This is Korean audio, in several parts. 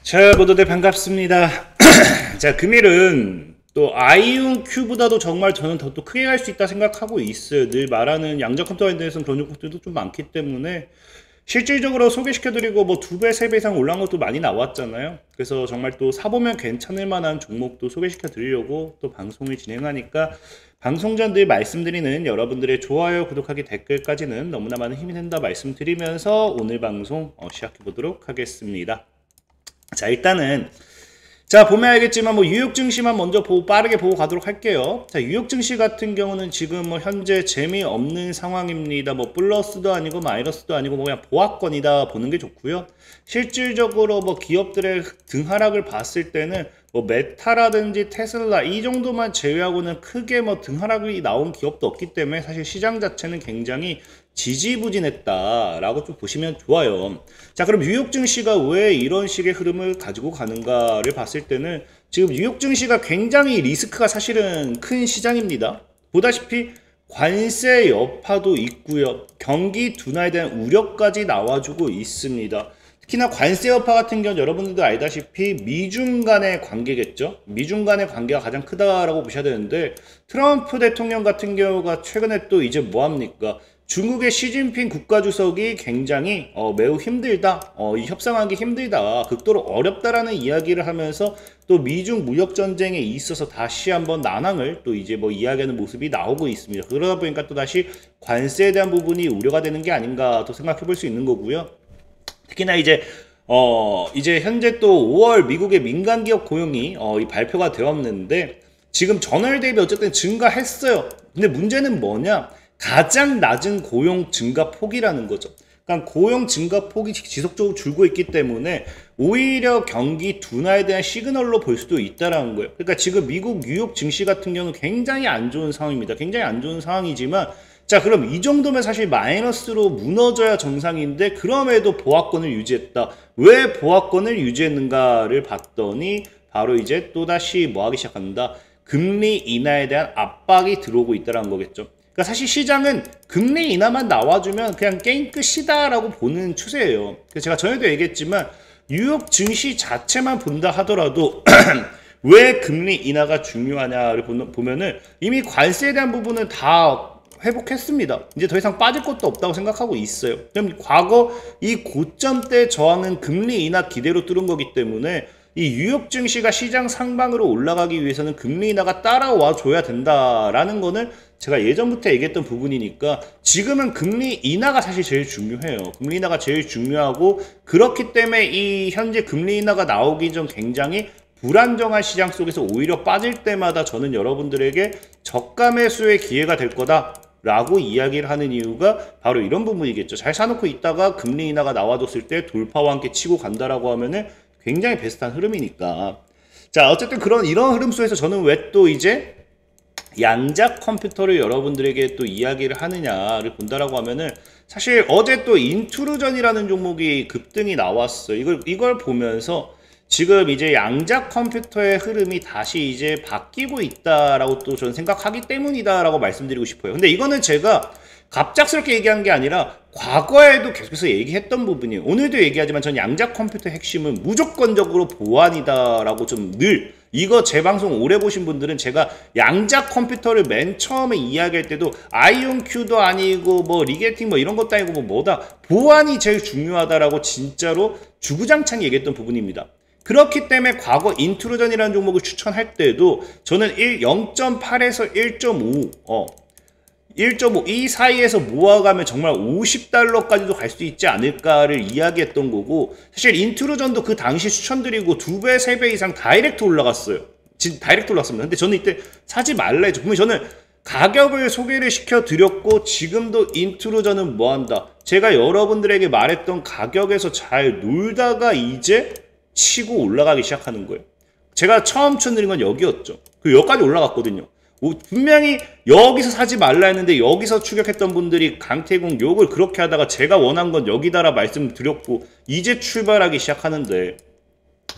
자, 모두들 반갑습니다. 자, 금일은 또 아이온큐보다도 정말 저는 더 또 크게 갈 수 있다 생각하고 있어요. 늘 말하는 양적 컴퓨터에 대해서는 그런 종목들도 좀 많기 때문에 실질적으로 소개시켜드리고 뭐 2배, 3배 이상 올라온 것도 많이 나왔잖아요. 그래서 정말 또 사보면 괜찮을 만한 종목도 소개시켜드리려고 또 방송을 진행하니까 방송 전 늘 말씀드리는 여러분들의 좋아요, 구독하기, 댓글까지는 너무나 많은 힘이 된다 말씀드리면서 오늘 방송 시작해보도록 하겠습니다. 자, 일단은 자, 보면 알겠지만 뭐 뉴욕 증시만 먼저 빠르게 보고 가도록 할게요. 자, 뉴욕 증시 같은 경우는 지금 뭐 현재 재미없는 상황입니다. 뭐 플러스도 아니고 마이너스도 아니고 뭐 그냥 보합권이다 보는 게 좋고요. 실질적으로 뭐 기업들의 등하락을 봤을 때는 뭐 메타라든지 테슬라 이 정도만 제외하고는 크게 뭐 등하락이 나온 기업도 없기 때문에 사실 시장 자체는 굉장히 지지부진했다라고 좀 보시면 좋아요. 자, 그럼 뉴욕 증시가 왜 이런 식의 흐름을 가지고 가는가를 봤을 때는 지금 뉴욕 증시가 굉장히 리스크가 사실은 큰 시장입니다. 보다시피 관세 여파도 있고요. 경기 둔화에 대한 우려까지 나와주고 있습니다. 특히나 관세 여파 같은 경우는 여러분들도 알다시피 미중 간의 관계겠죠. 미중 간의 관계가 가장 크다라고 보셔야 되는데 트럼프 대통령 같은 경우가 최근에 또 이제 뭐합니까? 중국의 시진핑 국가주석이 굉장히 매우 힘들다, 이 협상하기 힘들다, 극도로 어렵다라는 이야기를 하면서 또 미중 무역전쟁에 있어서 다시 한번 난항을 또 이제 뭐 이야기하는 모습이 나오고 있습니다. 그러다 보니까 또 다시 관세에 대한 부분이 우려가 되는 게 아닌가 또 생각해 볼 수 있는 거고요. 특히나 이제 현재 또 5월 미국의 민간기업 고용이 발표가 되었는데 지금 전월 대비 어쨌든 증가했어요. 근데 문제는 뭐냐? 가장 낮은 고용 증가 폭이라는 거죠. 그러니까 고용 증가 폭이 지속적으로 줄고 있기 때문에 오히려 경기 둔화에 대한 시그널로 볼 수도 있다라는 거예요. 그러니까 지금 미국 뉴욕 증시 같은 경우는 굉장히 안 좋은 상황입니다. 굉장히 안 좋은 상황이지만 자, 그럼 이 정도면 사실 마이너스로 무너져야 정상인데 그럼에도 보합권을 유지했다. 왜 보합권을 유지했는가를 봤더니 바로 이제 또다시 뭐 하기 시작한다. 금리 인하에 대한 압박이 들어오고 있다는 거겠죠. 그러니까 사실 시장은 금리 인하만 나와주면 그냥 게임 끝이다라고 보는 추세예요. 그래서 제가 전에도 얘기했지만 뉴욕 증시 자체만 본다 하더라도 왜 금리 인하가 중요하냐를 보면은 이미 관세에 대한 부분은 다 회복했습니다. 이제 더 이상 빠질 것도 없다고 생각하고 있어요. 그럼 과거 이 고점대 저항은 금리 인하 기대로 뚫은 거기 때문에 이 뉴욕 증시가 시장 상방으로 올라가기 위해서는 금리 인하가 따라와 줘야 된다라는 거는 제가 예전부터 얘기했던 부분이니까 지금은 금리 인하가 사실 제일 중요해요. 금리 인하가 제일 중요하고 그렇기 때문에 이 현재 금리 인하가 나오기 전 굉장히 불안정한 시장 속에서 오히려 빠질 때마다 저는 여러분들에게 저가 매수의 기회가 될 거다 라고 이야기를 하는 이유가 바로 이런 부분이겠죠. 잘 사놓고 있다가 금리 인하가 나와줬을 때 돌파와 함께 치고 간다라고 하면은 굉장히 베스트한 흐름이니까. 자, 어쨌든 이런 흐름 속에서 저는 왜 또 이제 양자 컴퓨터를 여러분들에게 또 이야기를 하느냐를 본다라고 하면은 사실 어제 또 인투루전이라는 종목이 급등이 나왔어요. 이걸 보면서 지금 이제 양자 컴퓨터의 흐름이 다시 이제 바뀌고 있다라고 또 저는 생각하기 때문이다라고 말씀드리고 싶어요. 근데 이거는 제가 갑작스럽게 얘기한 게 아니라 과거에도 계속해서 얘기했던 부분이에요. 오늘도 얘기하지만 전 양자 컴퓨터의 핵심은 무조건적으로 보안이다라고 좀 늘 이거 제 방송 오래 보신 분들은 제가 양자 컴퓨터를 맨 처음에 이야기할 때도 아이온큐도 아니고 뭐 리게팅 뭐 이런 것도 아니고 뭐 뭐다 보안이 제일 중요하다라고 진짜로 주구장창 얘기했던 부분입니다. 그렇기 때문에 과거 인투루전이라는 종목을 추천할 때도 저는 0.8에서 1.5 이 사이에서 모아가면 정말 $50까지도 갈 수 있지 않을까를 이야기했던 거고 사실 인투루전도 그 당시 추천드리고 2배, 3배 이상 다이렉트 올라갔어요. 다이렉트 올랐습니다. 근데 저는 이때 사지 말라 했죠. 분명히 저는 가격을 소개를 시켜드렸고 지금도 인투루전은 뭐한다. 제가 여러분들에게 말했던 가격에서 잘 놀다가 이제 치고 올라가기 시작하는 거예요. 제가 처음 추천드린 건 여기였죠. 여기까지 올라갔거든요. 분명히 여기서 사지 말라 했는데 여기서 추격했던 분들이 강태공 욕을 그렇게 하다가 제가 원한 건 여기다라 말씀드렸고 이제 출발하기 시작하는데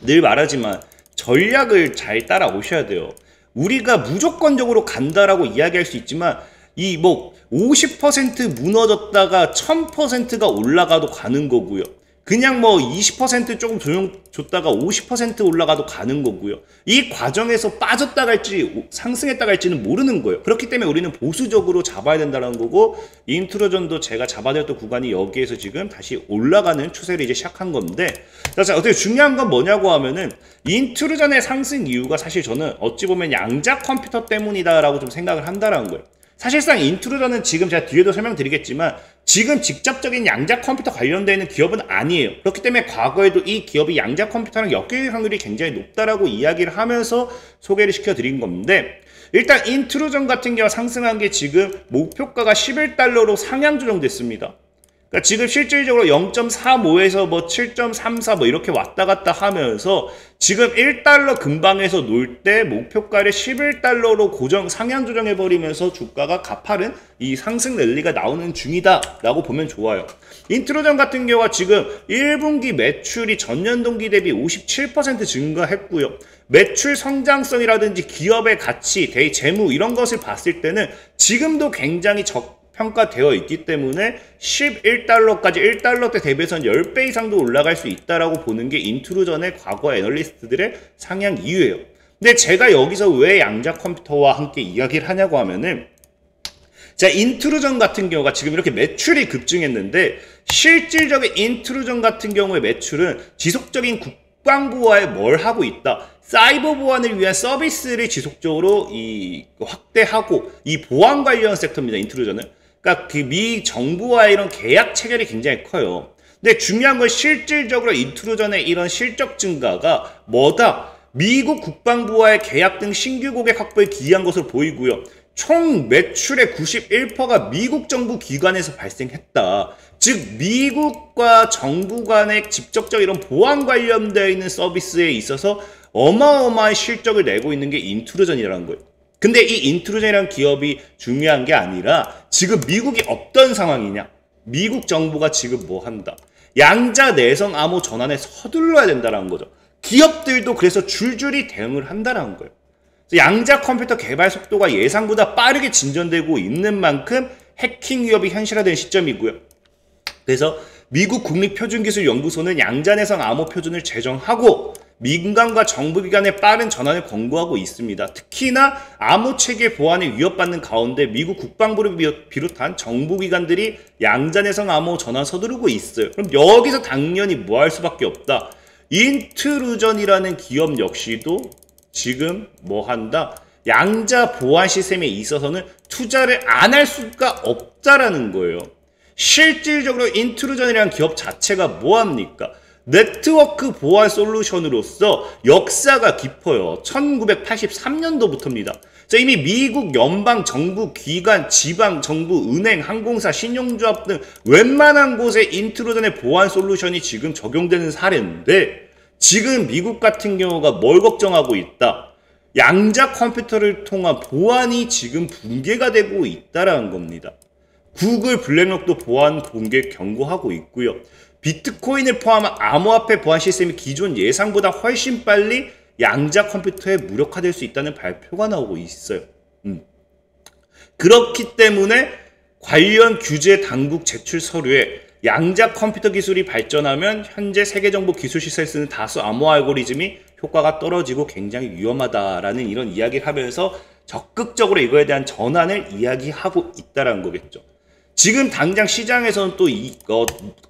늘 말하지만 전략을 잘 따라오셔야 돼요. 우리가 무조건적으로 간다라고 이야기할 수 있지만 이 뭐 50% 무너졌다가 1000%가 올라가도 가는 거고요. 그냥 뭐 20% 조금 조정 줬다가 50% 올라가도 가는 거고요. 이 과정에서 빠졌다 갈지 상승했다 갈지는 모르는 거예요. 그렇기 때문에 우리는 보수적으로 잡아야 된다는 거고, 인트로전도 제가 잡아드렸던 구간이 여기에서 지금 다시 올라가는 추세를 이제 시작한 건데, 자, 어떻게 중요한 건 뭐냐고 하면은 인트로전의 상승 이유가 사실 저는 어찌 보면 양자 컴퓨터 때문이다라고 좀 생각을 한다라는 거예요. 사실상 인트로전은 지금 제가 뒤에도 설명드리겠지만 지금 직접적인 양자 컴퓨터 관련되어 있는 기업은 아니에요. 그렇기 때문에 과거에도 이 기업이 양자 컴퓨터랑 엮일 확률이 굉장히 높다라고 이야기를 하면서 소개를 시켜드린 건데, 일단 인트로전 같은 경우 상승한 게 지금 목표가가 11달러로 상향 조정됐습니다. 그러니까 지금 실질적으로 0.45에서 뭐 7.34 뭐 이렇게 왔다 갔다 하면서 지금 1달러 근방에서 놀 때 목표가를 11달러로 고정 상향 조정해 버리면서 주가가 가파른 이 상승 랠리가 나오는 중이다라고 보면 좋아요. 인트로전 같은 경우가 지금 1분기 매출이 전년 동기 대비 57% 증가했고요. 매출 성장성이라든지 기업의 가치, 재무 이런 것을 봤을 때는 지금도 굉장히 평가되어 있기 때문에 11달러까지 1달러대 대비해서는 10배 이상도 올라갈 수 있다라고 보는 게 인트로전의 과거 애널리스트들의 상향 이유예요. 근데 제가 여기서 왜 양자 컴퓨터와 함께 이야기를 하냐고 하면은, 자, 인트로전 같은 경우가 지금 이렇게 매출이 급증했는데 실질적인 인트로전 같은 경우의 매출은 지속적인 국방부와에 뭘 하고 있다. 사이버 보안을 위한 서비스를 지속적으로 확대하고 이 보안 관련 섹터입니다. 인트로전은. 그러니까 그 미 정부와의 이런 계약 체결이 굉장히 커요. 근데 중요한 건 실질적으로 인트로전의 이런 실적 증가가 뭐다? 미국 국방부와의 계약 등 신규 고객 확보에 기여한 것으로 보이고요. 총 매출의 91%가 미국 정부 기관에서 발생했다. 즉 미국과 정부 간의 직접적 이런 보안 관련되어 있는 서비스에 있어서 어마어마한 실적을 내고 있는 게 인트로전이라는 거예요. 근데 이 인트로전이라는 기업이 중요한 게 아니라 지금 미국이 어떤 상황이냐? 미국 정부가 지금 뭐 한다? 양자 내성 암호 전환에 서둘러야 된다는 거죠. 기업들도 그래서 줄줄이 대응을 한다는 거예요. 양자 컴퓨터 개발 속도가 예상보다 빠르게 진전되고 있는 만큼 해킹 위협이 현실화된 시점이고요. 그래서 미국 국립표준기술연구소는 양자 내성 암호 표준을 제정하고 민간과 정부기관의 빠른 전환을 권고하고 있습니다. 특히나 암호체계 보안에 위협받는 가운데 미국 국방부를 비롯한 정부기관들이 양자내성 암호 전환 서두르고 있어요. 그럼 여기서 당연히 뭐 할 수밖에 없다. 인트루전이라는 기업 역시도 지금 뭐 한다? 양자 보안 시스템에 있어서는 투자를 안 할 수가 없다라는 거예요. 실질적으로 인트루전이라는 기업 자체가 뭐 합니까? 네트워크 보안 솔루션으로서 역사가 깊어요. 1983년도부터입니다. 자, 이미 미국 연방 정부 기관, 지방 정부, 은행, 항공사, 신용조합 등 웬만한 곳에 인트루전의 보안 솔루션이 지금 적용되는 사례인데, 지금 미국 같은 경우가 뭘 걱정하고 있다? 양자 컴퓨터를 통한 보안이 지금 붕괴가 되고 있다라는 겁니다. 구글 블랙록도 보안 붕괴 경고하고 있고요. 비트코인을 포함한 암호화폐 보안 시스템이 기존 예상보다 훨씬 빨리 양자 컴퓨터에 무력화될 수 있다는 발표가 나오고 있어요. 그렇기 때문에 관련 규제 당국 제출 서류에 양자 컴퓨터 기술이 발전하면 현재 세계정보 기술 시설에 쓰는 다수 암호 알고리즘이 효과가 떨어지고 굉장히 위험하다라는 이런 이야기를 하면서 적극적으로 이거에 대한 전환을 이야기하고 있다는 거겠죠. 지금 당장 시장에서는 또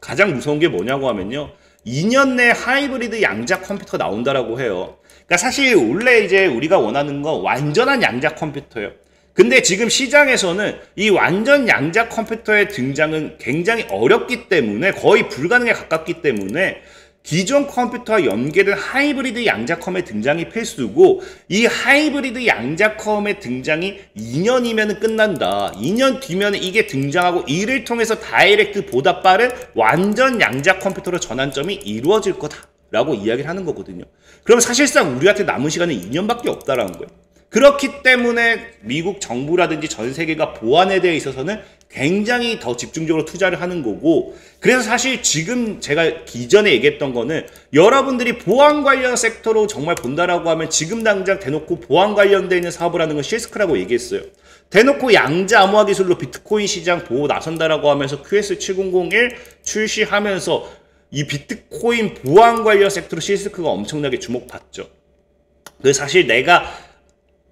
가장 무서운 게 뭐냐고 하면요. 2년 내 하이브리드 양자 컴퓨터가 나온다라고 해요. 그러니까 사실 원래 이제 우리가 원하는 건 완전한 양자 컴퓨터예요. 근데 지금 시장에서는 이 완전 양자 컴퓨터의 등장은 굉장히 어렵기 때문에 거의 불가능에 가깝기 때문에 기존 컴퓨터와 연계된 하이브리드 양자컴의 등장이 필수고, 이 하이브리드 양자컴의 등장이 2년이면 끝난다. 2년 뒤면 이게 등장하고 이를 통해서 다이렉트보다 빠른 완전 양자 컴퓨터로 전환점이 이루어질 거다라고 이야기를 하는 거거든요. 그럼 사실상 우리한테 남은 시간은 2년밖에 없다라는 거예요. 그렇기 때문에 미국 정부라든지 전 세계가 보안에 대해 있어서는 굉장히 더 집중적으로 투자를 하는 거고, 그래서 사실 지금 제가 기존에 얘기했던 거는 여러분들이 보안 관련 섹터로 정말 본다라고 하면 지금 당장 대놓고 보안 관련되어 있는 사업을 하는 건 실스크라고 얘기했어요. 대놓고 양자 암호화 기술로 비트코인 시장 보호 나선다라고 하면서 QS7001 출시하면서 이 비트코인 보안 관련 섹터로 실스크가 엄청나게 주목받죠. 그래서 사실 내가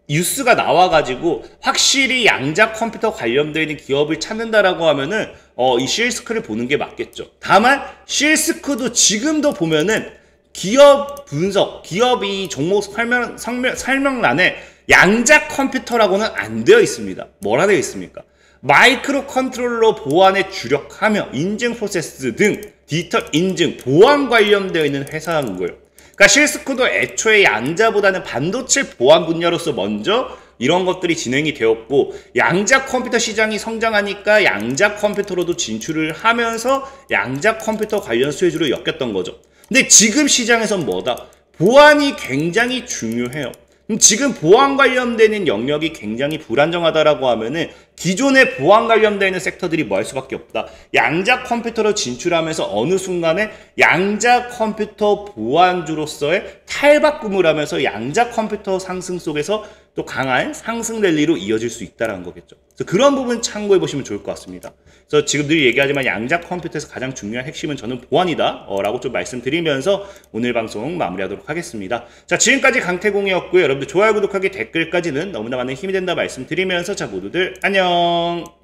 뉴스가 나와가지고 확실히 양자 컴퓨터 관련되어 있는 기업을 찾는다라고 하면은 이 실스크를 보는 게 맞겠죠. 다만 실스크도 지금도 보면은 기업 분석, 기업이 종목 설명란에 양자 컴퓨터라고는 안 되어 있습니다. 뭐라 되어 있습니까? 마이크로 컨트롤러 보안에 주력하며 인증 프로세스 등 디지털 인증, 보안 관련되어 있는 회사인 거예요. 그러니까 실스크도 애초에 양자보다는 반도체 보안 분야로서 먼저 이런 것들이 진행이 되었고, 양자 컴퓨터 시장이 성장하니까 양자 컴퓨터로도 진출을 하면서 양자 컴퓨터 관련 수혜주로 엮였던 거죠. 근데 지금 시장에선 뭐다? 보안이 굉장히 중요해요. 지금 보안 관련되는 영역이 굉장히 불안정하다라고 하면은 기존의 보안 관련되는 섹터들이 뭐 할 수밖에 없다. 양자 컴퓨터로 진출하면서 어느 순간에 양자 컴퓨터 보안주로서의 탈바꿈을 하면서 양자 컴퓨터 상승 속에서 또 강한 상승 랠리로 이어질 수 있다는 거겠죠. 그래서 그런 부분 참고해 보시면 좋을 것 같습니다. 그래서 지금 늘 얘기하지만 양자 컴퓨터에서 가장 중요한 핵심은 저는 보안이다 라고 좀 말씀드리면서 오늘 방송 마무리하도록 하겠습니다. 자, 지금까지 강태공이었고요. 여러분들 좋아요, 구독하기, 댓글까지는 너무나 많은 힘이 된다 말씀드리면서 자, 모두들 안녕.